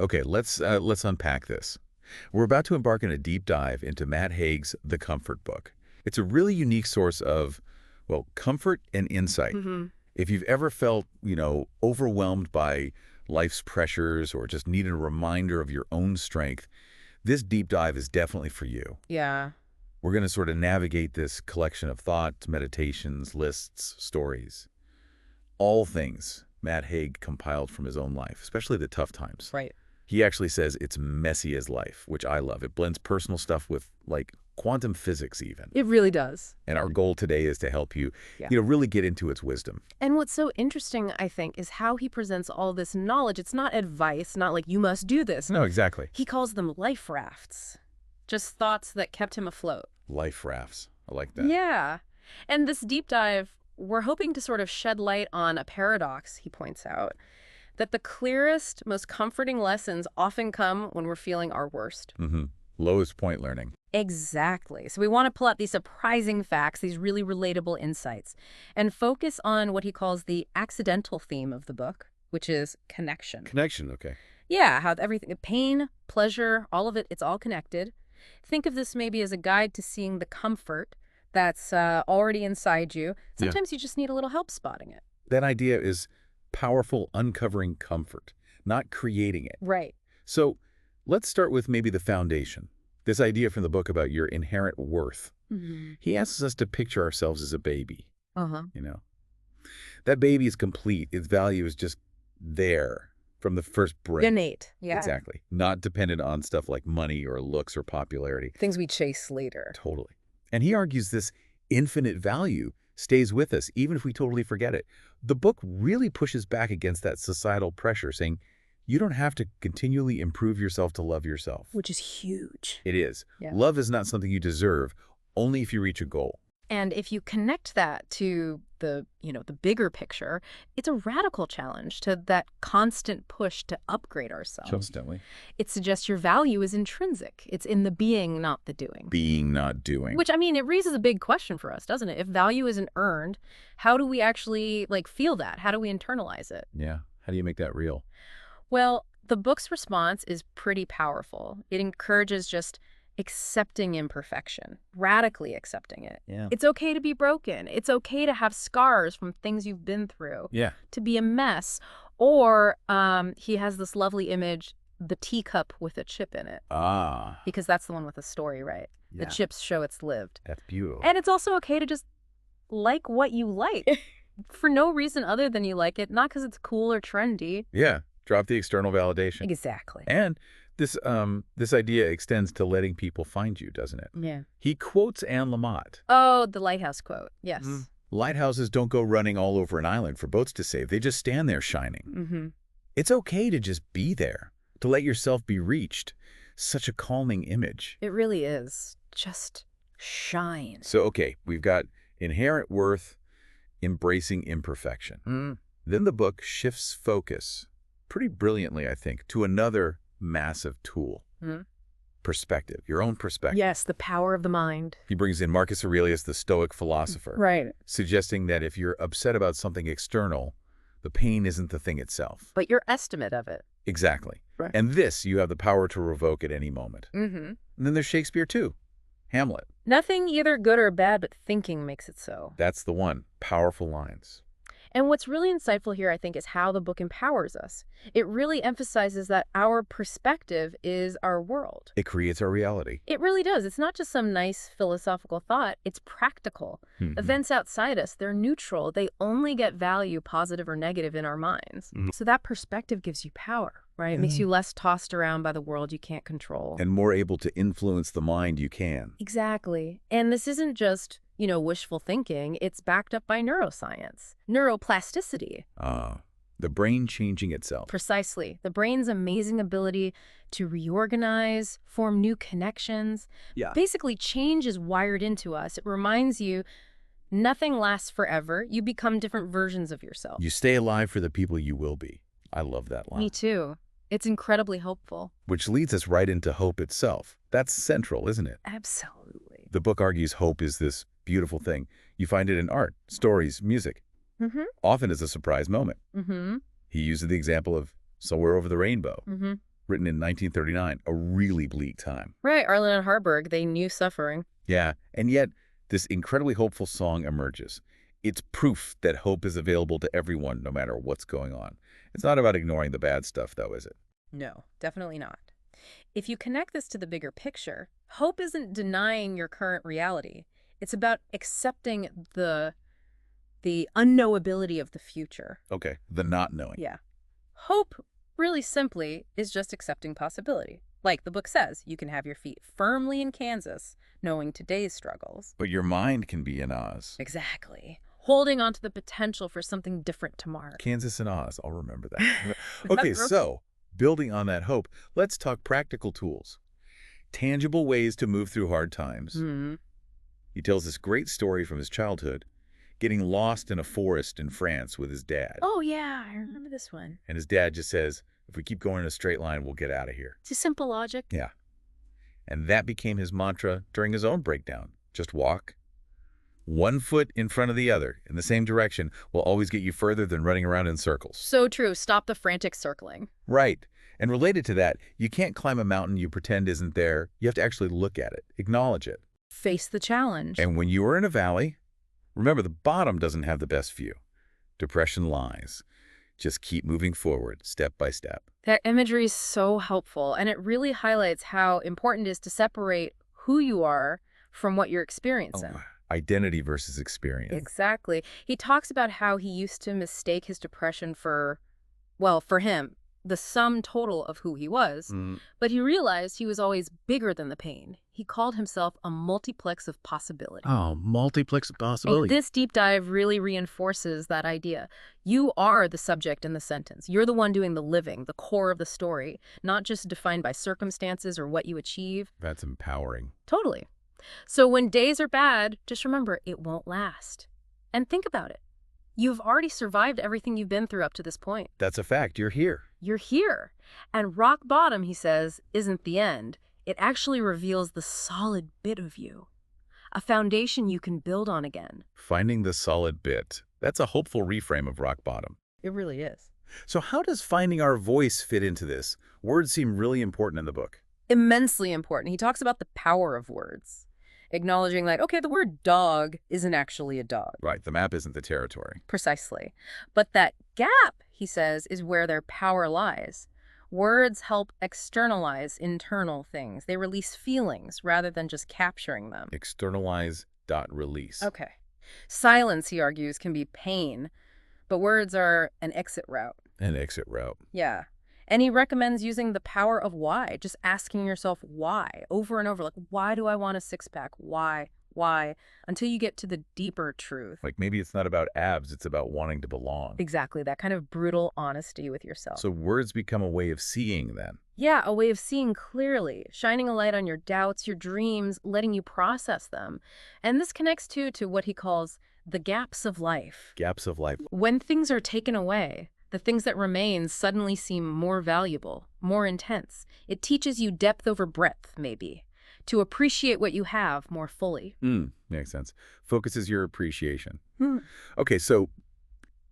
Okay, let's unpack this. We're about to embark on a deep dive into Matt Haig's The Comfort Book. It's a really unique source of, well, comfort and insight. Hmm. If you've ever felt, overwhelmed by life's pressures or just needed a reminder of your own strength, this deep dive is definitely for you. Yeah. We're going to sort of navigate this collection of thoughts, meditations, lists, stories. All things Matt Haig compiled from his own life, especially the tough times. Right. He actually says it's messy as life, which I love. It blends personal stuff with, like, quantum physics even. It really does. And our goal today is to help you, Yeah. really get into its wisdom. And what's so interesting, I think, is how he presents all this knowledge. It's not advice, not like you must do this. No, exactly. He calls them life rafts, just thoughts that kept him afloat. Life rafts. I like that. Yeah. And this deep dive, we're hoping to sort of shed light on a paradox, he points out, that the clearest, most comforting lessons often come when we're feeling our worst. Lowest point learning. Exactly. So we want to pull out these surprising facts, these really relatable insights, and focus on what he calls the accidental theme of the book, which is connection. Connection, okay. Yeah, how everything, pain, pleasure, all of it, it's all connected. Think of this maybe as a guide to seeing the comfort that's already inside you. Sometimes you just need a little help spotting it. That idea is powerful, uncovering comfort, not creating it. Right. So let's start with maybe the foundation. This idea from the book about your inherent worth. He asks us to picture ourselves as a baby. That baby is complete. Its value is just there from the first breath. Innate. Yeah. Exactly. Not dependent on stuff like money or looks or popularity. Things we chase later. Totally. And he argues this infinite value stays with us, even if we totally forget it. The book really pushes back against that societal pressure, saying you don't have to continually improve yourself to love yourself. Which is huge. It is. Yeah. Love is not something you deserve, only if you reach a goal. And if you connect that to the bigger picture, it's a radical challenge to that constant push to upgrade ourselves. Constantly. It suggests your value is intrinsic. It's in the being, not the doing. Being, not doing. Which, I mean, it raises a big question for us, doesn't it? If value isn't earned, how do we actually, feel that? How do we internalize it? Yeah. How do you make that real? Well, the book's response is pretty powerful. It encourages just accepting imperfection, radically accepting it. Yeah. It's okay to be broken. It's okay to have scars from things you've been through. Yeah. To be a mess. Or he has this lovely image, the teacup with a chip in it. Ah. Because that's the one with the story, right? Yeah. The chips show it's lived. That's beautiful. And it's also okay to just like what you like for no reason other than you like it, not because it's cool or trendy. Yeah. Drop the external validation. Exactly. And this idea extends to letting people find you, doesn't it? Yeah. He quotes Anne Lamott. Oh, the lighthouse quote. Yes. Lighthouses don't go running all over an island for boats to save. They just stand there shining. It's okay to just be there, to let yourself be reached. Such a calming image. It really is. Just shine. So, okay, we've got inherent worth, embracing imperfection. Then the book shifts focus, pretty brilliantly, I think, to another massive tool. Perspective, your own perspective. Yes, the power of the mind. He brings in Marcus Aurelius, the Stoic philosopher. Right. Suggesting that if you're upset about something external, the pain isn't the thing itself. But your estimate of it. Exactly. Right. And this, you have the power to revoke at any moment. Mm-hmm. And then there's Shakespeare, too. Hamlet. Nothing either good or bad, but thinking makes it so. That's the one. Powerful lines. And what's really insightful here, I think, is how the book empowers us. It really emphasizes that our perspective is our world. It creates our reality. It really does. It's not just some nice philosophical thought. It's practical. Events outside us, they're neutral. They only get value, positive or negative, in our minds. So that perspective gives you power, right? It makes you less tossed around by the world you can't control. And more able to influence the mind you can. Exactly. And this isn't just, wishful thinking. It's backed up by neuroscience. Neuroplasticity. The brain changing itself. Precisely. The brain's amazing ability to reorganize, form new connections. Yeah. Basically, change is wired into us. It reminds you nothing lasts forever. You become different versions of yourself. You stay alive for the people you will be. I love that line. Me too. It's incredibly hopeful. Which leads us right into hope itself. That's central, isn't it? Absolutely. The book argues hope is this beautiful thing. You find it in art, stories, music. Often as a surprise moment. He uses the example of Somewhere Over the Rainbow. written in 1939, a really bleak time. Right, Arlen and Harburg, they knew suffering. Yeah, and yet this incredibly hopeful song emerges. It's proof that hope is available to everyone, no matter what's going on. It's not about ignoring the bad stuff, though, is it? No, definitely not. If you connect this to the bigger picture, hope isn't denying your current reality. It's about accepting the unknowability of the future. Okay, the not knowing. Yeah. Hope, really simply, is just accepting possibility. Like the book says, you can have your feet firmly in Kansas, knowing today's struggles. But your mind can be in Oz. Exactly. Holding on to the potential for something different tomorrow. Kansas and Oz, I'll remember that. Okay, so building on that hope, let's talk practical tools. Tangible ways to move through hard times. Mm-hmm. He tells this great story from his childhood, getting lost in a forest in France with his dad. Oh, yeah, I remember this one. And his dad just says, if we keep going in a straight line, we'll get out of here. It's a simple logic. Yeah. And that became his mantra during his own breakdown. Just walk. One foot in front of the other, in the same direction, will always get you further than running around in circles. So true. Stop the frantic circling. Right. And related to that, you can't climb a mountain you pretend isn't there. You have to actually look at it, acknowledge it. Face the challenge. And when you are in a valley, remember the bottom doesn't have the best view. Depression lies. Just keep moving forward, step by step. That imagery is so helpful, and it really highlights how important it is to separate who you are from what you're experiencing. Identity versus experience. Exactly. He talks about how he used to mistake his depression for, well, for him, the sum total of who he was, but he realized he was always bigger than the pain. He called himself a multiplex of possibility. Oh, multiplex of possibility. And this deep dive really reinforces that idea. You are the subject in the sentence. You're the one doing the living, the core of the story, not just defined by circumstances or what you achieve. That's empowering. Totally. So when days are bad, just remember it won't last. And think about it. You've already survived everything you've been through up to this point. That's a fact. You're here. You're here. And rock bottom, he says, isn't the end. It actually reveals the solid bit of you, a foundation you can build on again. Finding the solid bit. That's a hopeful reframe of rock bottom. It really is. So how does finding our voice fit into this? Words seem really important in the book. Immensely important. He talks about the power of words, acknowledging like, okay, the word dog isn't actually a dog. Right, the map isn't the territory. Precisely. But that gap, he says, is where their power lies. Words help externalize internal things. They release feelings rather than just capturing them. Externalize.release. Okay. Silence, he argues, can be pain, but words are an exit route. An exit route. Yeah. And he recommends using the power of why, just asking yourself why over and over. Like, why do I want a six-pack? Why? Why? Until you get to the deeper truth. Like maybe it's not about abs, it's about wanting to belong. Exactly, that kind of brutal honesty with yourself. So words become a way of seeing then. Yeah, a way of seeing clearly, shining a light on your doubts, your dreams, letting you process them. And this connects too to what he calls the gaps of life. Gaps of life. When things are taken away, the things that remain suddenly seem more valuable, more intense. It teaches you depth over breadth, maybe, to appreciate what you have more fully. Makes sense. Focuses your appreciation. Okay, so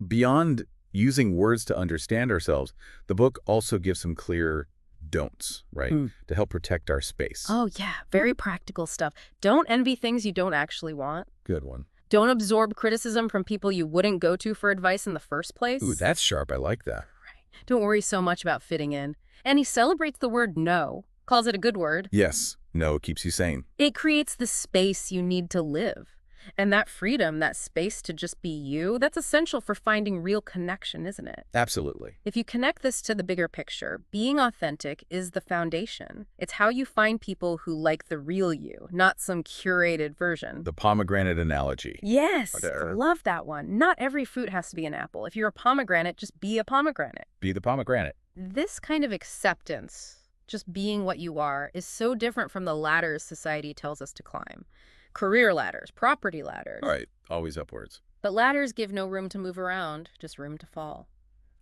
beyond using words to understand ourselves, the book also gives some clear don'ts, right? To help protect our space. Oh, yeah. Very practical stuff. Don't envy things you don't actually want. Good one. Don't absorb criticism from people you wouldn't go to for advice in the first place. Ooh, that's sharp. I like that. Right. Don't worry so much about fitting in. And he celebrates the word no, calls it a good word. Yes. No, it keeps you sane. It creates the space you need to live. And that freedom, that space to just be you, that's essential for finding real connection, isn't it? Absolutely. If you connect this to the bigger picture, being authentic is the foundation. It's how you find people who like the real you, not some curated version. The pomegranate analogy. Yes, love that one. Not every fruit has to be an apple. If you're a pomegranate, just be a pomegranate. Be the pomegranate. This kind of acceptance, just being what you are, is so different from the ladders society tells us to climb. Career ladders, property ladders. All right, always upwards. But ladders give no room to move around, just room to fall.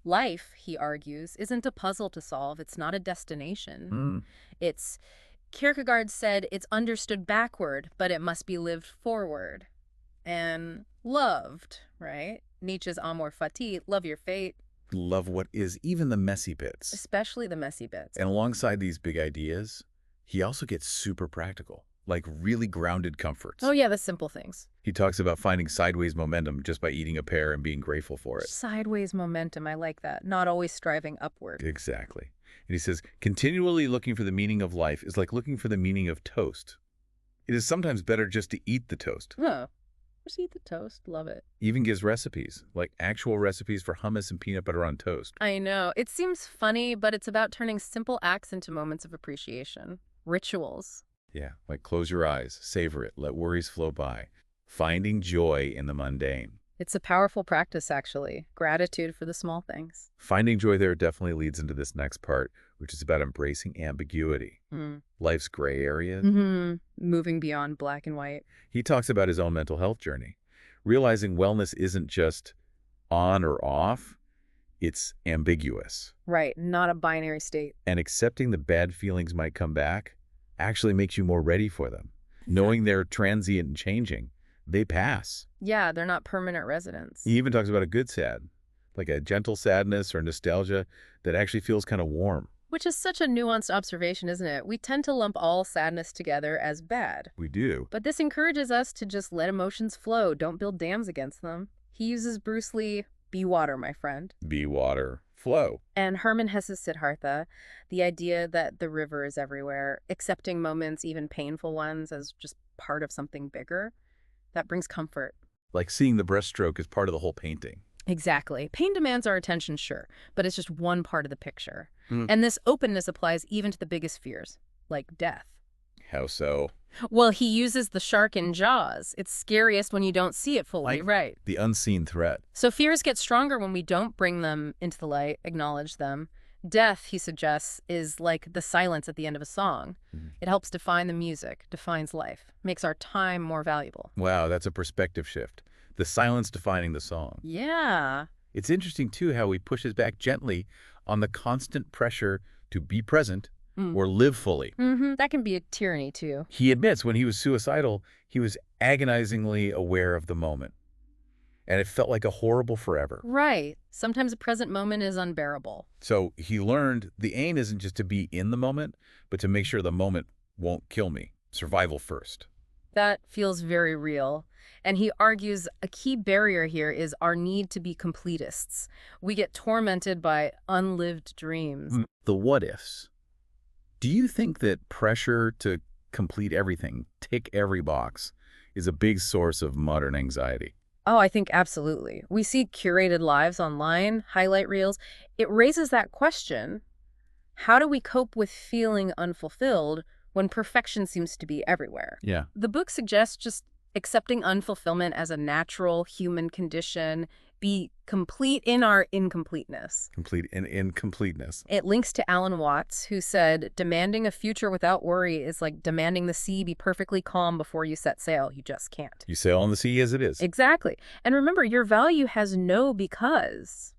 Life, he argues, isn't a puzzle to solve. It's not a destination. It's, Kierkegaard said, it's understood backward, but it must be lived forward. And loved, right? Nietzsche's Amor Fati, love your fate. love what is, even the messy bits. Especially the messy bits. And alongside these big ideas, he also gets super practical, like really grounded comforts. Oh yeah, the simple things. He talks about finding sideways momentum just by eating a pear and being grateful for it. Sideways momentum, I like that. Not always striving upward. Exactly. And he says, continually looking for the meaning of life is like looking for the meaning of toast. It is sometimes better just to eat the toast. Oh, just eat the toast. Love it. Even gives recipes, like actual recipes for hummus and peanut butter on toast. I know. It seems funny, but it's about turning simple acts into moments of appreciation. Rituals. Yeah, like close your eyes, savor it, let worries flow by. Finding joy in the mundane. It's a powerful practice, actually. Gratitude for the small things. Finding joy there definitely leads into this next part, which is about embracing ambiguity. Life's gray areas. Moving beyond black and white. He talks about his own mental health journey, realizing wellness isn't just on or off, it's ambiguous. Right, not a binary state. And accepting the bad feelings might come back actually makes you more ready for them. Knowing they're transient and changing, they pass. Yeah, they're not permanent residents. He even talks about a good sad, like a gentle sadness or nostalgia that actually feels kind of warm. Which is such a nuanced observation, isn't it? We tend to lump all sadness together as bad. We do. But this encourages us to just let emotions flow. Don't build dams against them. He uses Bruce Lee, be water, my friend. Be water, flow. And Hermann Hesse's Siddhartha, the idea that the river is everywhere, accepting moments, even painful ones, as just part of something bigger, that brings comfort. Like seeing the breaststroke as part of the whole painting. Exactly. Pain demands our attention, sure, but it's just one part of the picture. And this openness applies even to the biggest fears, like death. How so? Well, he uses the shark in Jaws. It's scariest when you don't see it fully, right? The unseen threat. So fears get stronger when we don't bring them into the light, acknowledge them. Death, he suggests, is like the silence at the end of a song. It helps define the music, defines life, makes our time more valuable. Wow, that's a perspective shift. The silence defining the song. Yeah. It's interesting, too, how he pushes back gently on the constant pressure to be present or live fully. That can be a tyranny, too. He admits when he was suicidal, he was agonizingly aware of the moment. And it felt like a horrible forever. Right. Sometimes a present moment is unbearable. So he learned the aim isn't just to be in the moment, but to make sure the moment won't kill me. Survival first. That feels very real. And he argues a key barrier here is our need to be completists. We get tormented by unlived dreams. The what-ifs. Do you think that pressure to complete everything, tick every box, is a big source of modern anxiety? Oh, I think absolutely. We see curated lives online, highlight reels. It raises that question. How do we cope with feeling unfulfilled when perfection seems to be everywhere? Yeah. The book suggests just accepting unfulfillment as a natural human condition, be complete in our incompleteness. Complete in incompleteness. It links to Alan Watts, who said, demanding a future without worry is like demanding the sea be perfectly calm before you set sail. You just can't. You sail on the sea as it is. Exactly. And remember, your value has no because.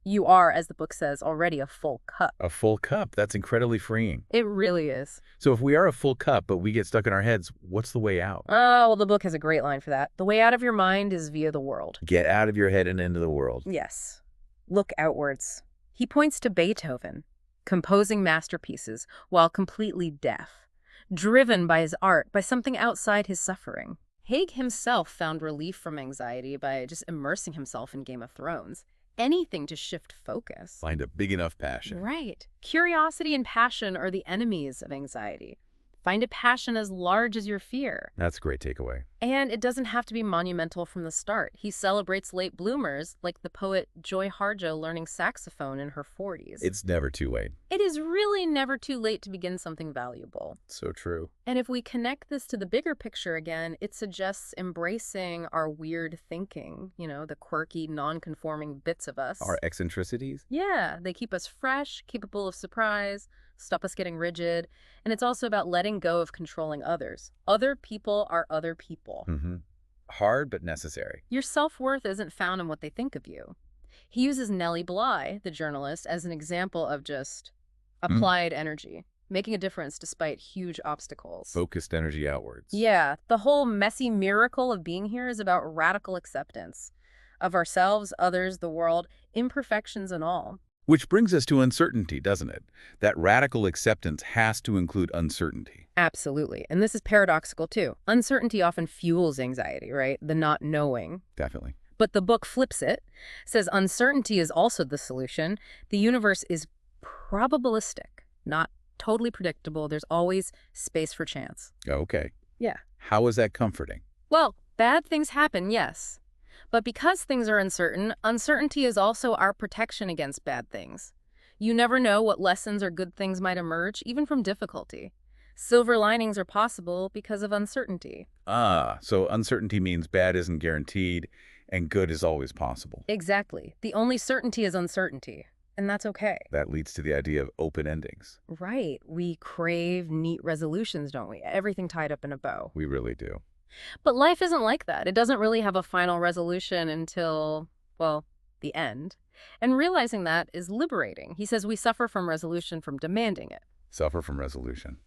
You are, as the book says, already a full cup. A full cup. That's incredibly freeing. It really is. So if we are a full cup, but we get stuck in our heads, what's the way out? Oh, well, the book has a great line for that. The way out of your mind is via the world. Get out of your head and into the world. Yes. Look outwards. He points to Beethoven, composing masterpieces while completely deaf, driven by his art, by something outside his suffering. Haig himself found relief from anxiety by just immersing himself in Game of Thrones. Anything to shift focus. Find a big enough passion. Right. Curiosity and passion are the enemies of anxiety. Find a passion as large as your fear. That's a great takeaway. And it doesn't have to be monumental from the start. He celebrates late bloomers, like the poet Joy Harjo learning saxophone in her 40s. It's never too late. It is really never too late to begin something valuable. So true. And if we connect this to the bigger picture again, it suggests embracing our weird thinking, the quirky, non-conforming bits of us. Our eccentricities? Yeah, they keep us fresh, capable of surprise, stop us getting rigid. And it's also about letting go of controlling others. Other people are other people. Hard, but necessary. Your self-worth isn't found in what they think of you. He uses Nellie Bly, the journalist, as an example of just applied energy, making a difference despite huge obstacles. Focused energy outwards. Yeah, the whole messy miracle of being here is about radical acceptance. of ourselves, others, the world, imperfections and all. Which brings us to uncertainty, doesn't it? That radical acceptance has to include uncertainty. Absolutely. And this is paradoxical, too. Uncertainty often fuels anxiety, right? The not knowing. Definitely. But the book flips it, says uncertainty is also the solution. The universe is probabilistic, not totally predictable. There's always space for chance. Okay. Yeah. How is that comforting? Well, bad things happen, yes. But because things are uncertain, uncertainty is also our protection against bad things. You never know what lessons or good things might emerge, even from difficulty. Silver linings are possible because of uncertainty. Ah, so uncertainty means bad isn't guaranteed and good is always possible. Exactly. The only certainty is uncertainty, and that's okay. That leads to the idea of open endings. Right. We crave neat resolutions, don't we? Everything tied up in a bow. We really do. But life isn't like that. It doesn't really have a final resolution until, well, the end. And realizing that is liberating. He says we suffer from resolution from demanding it. Suffer from resolution.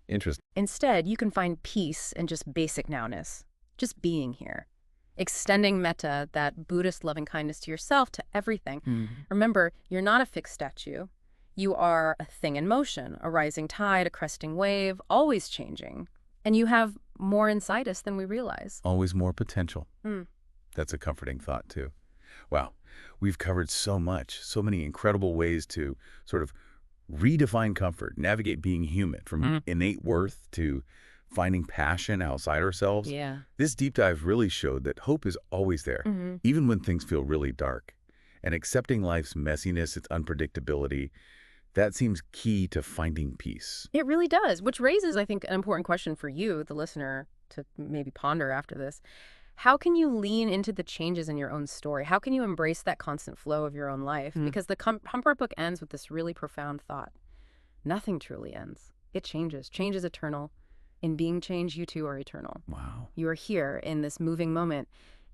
Interesting. Instead, you can find peace in just basic nowness, just being here. Extending metta, that Buddhist loving kindness to yourself, to everything. Remember, you're not a fixed statue. You are a thing in motion, a rising tide, a cresting wave, always changing. And you have more inside us than we realize. Always more potential. That's a comforting thought, too. Wow, we've covered so much, so many incredible ways to sort of redefine comfort, navigate being human, from innate worth to finding passion outside ourselves. Yeah. This deep dive really showed that hope is always there, even when things feel really dark. And accepting life's messiness, its unpredictability, that seems key to finding peace. It really does, which raises, I think, an important question for you, the listener, to maybe ponder after this. How can you lean into the changes in your own story? How can you embrace that constant flow of your own life? Because the Comfort book ends with this really profound thought. Nothing truly ends. It changes. Change is eternal. In being changed, you too are eternal. Wow. You are here in this moving moment.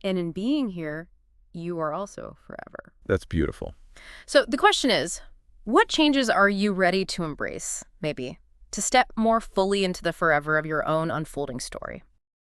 And in being here, you are also forever. That's beautiful. So the question is, what changes are you ready to embrace, maybe, to step more fully into the forever of your own unfolding story?